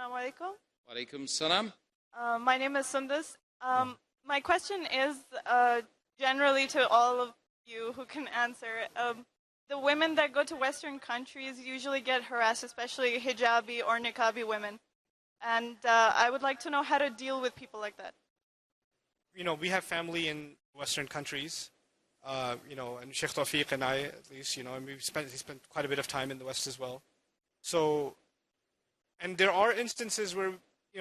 Assalamu alaikum. Walaikum salam. My name is Sundus. My question is generally to all of you who can answer. The women that go to Western countries usually get harassed, especially hijabi or niqabi women. And I would like to know how to deal with people like that. We have family in Western countries, and Sheikh Tawfiq and I, at least, and he spent quite a bit of time in the West as well. So, and there are instances where,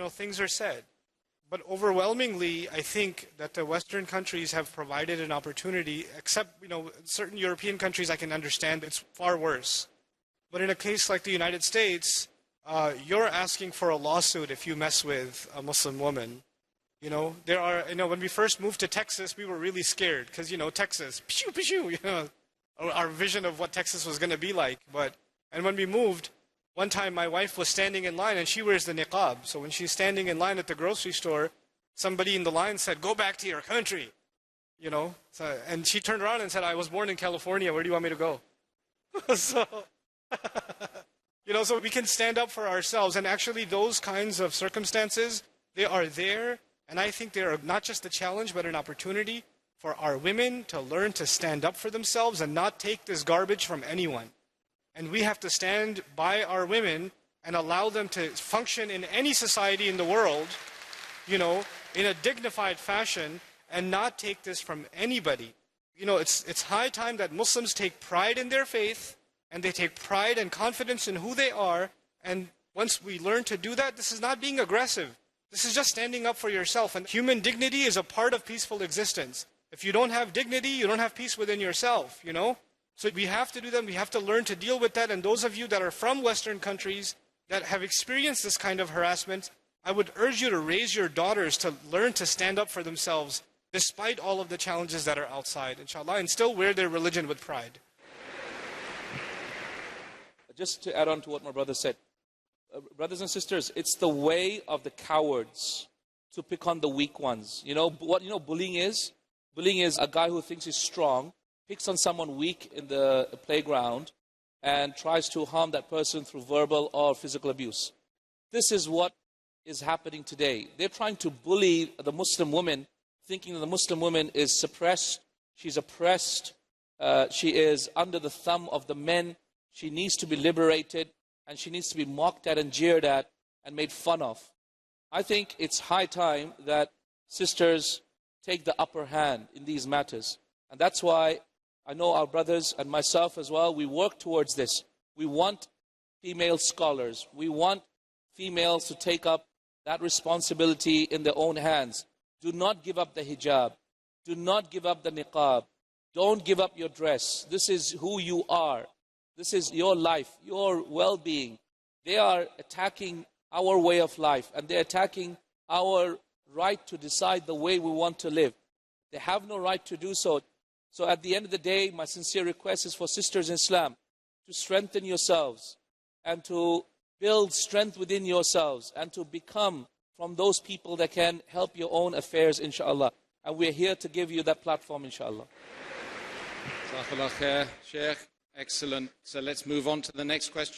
things are said. But overwhelmingly, I think that the Western countries have provided an opportunity, except, certain European countries I can understand it's far worse. But in a case like the United States, you're asking for a lawsuit if you mess with a Muslim woman. There are, when we first moved to Texas, we were really scared because, Texas, pshoo, pshoo, our vision of what Texas was going to be like. And when we moved, one time my wife was standing in line and she wears the niqab. So when she's standing in line at the grocery store, somebody in the line said, "Go back to your country." And she turned around and said, "I was born in California. Where do you want me to go?" So, so we can stand up for ourselves. And actually those kinds of circumstances, they are there. And I think they are not just a challenge, but an opportunity for our women to learn to stand up for themselves and not take this garbage from anyone. And we have to stand by our women and allow them to function in any society in the world, in a dignified fashion and not take this from anybody. It's high time that Muslims take pride in their faith and they take pride and confidence in who they are. And once we learn to do that, this is not being aggressive. This is just standing up for yourself. And human dignity is a part of peaceful existence. If you don't have dignity, you don't have peace within yourself, So we have to do that. We have to learn to deal with that. And those of you that are from Western countries that have experienced this kind of harassment, I would urge you to raise your daughters to learn to stand up for themselves despite all of the challenges that are outside, inshallah, and still wear their religion with pride. Just to add on to what my brother said, brothers and sisters, it's the way of the cowards to pick on the weak ones. What bullying is? Bullying is a guy who thinks he's strong, picks on someone weak in the playground, and tries to harm that person through verbal or physical abuse. This is what is happening today. They're trying to bully the Muslim woman, thinking that the Muslim woman is suppressed, she's oppressed, she is under the thumb of the men, she needs to be liberated, and she needs to be mocked at and jeered at and made fun of. I think it's high time that sisters take the upper hand in these matters. And that's why I know our brothers and myself as well, we work towards this. We want female scholars. We want females to take up that responsibility in their own hands. Do not give up the hijab. Do not give up the niqab. Don't give up your dress. This is who you are. This is your life, your well-being. They are attacking our way of life, and they're attacking our right to decide the way we want to live. They have no right to do so. So at the end of the day, my sincere request is for sisters in Islam to strengthen yourselves and to build strength within yourselves and to become from those people that can help your own affairs, inshallah. And we're here to give you that platform, inshallah. Jazakallah khair, Sheikh. Excellent. So let's move on to the next question.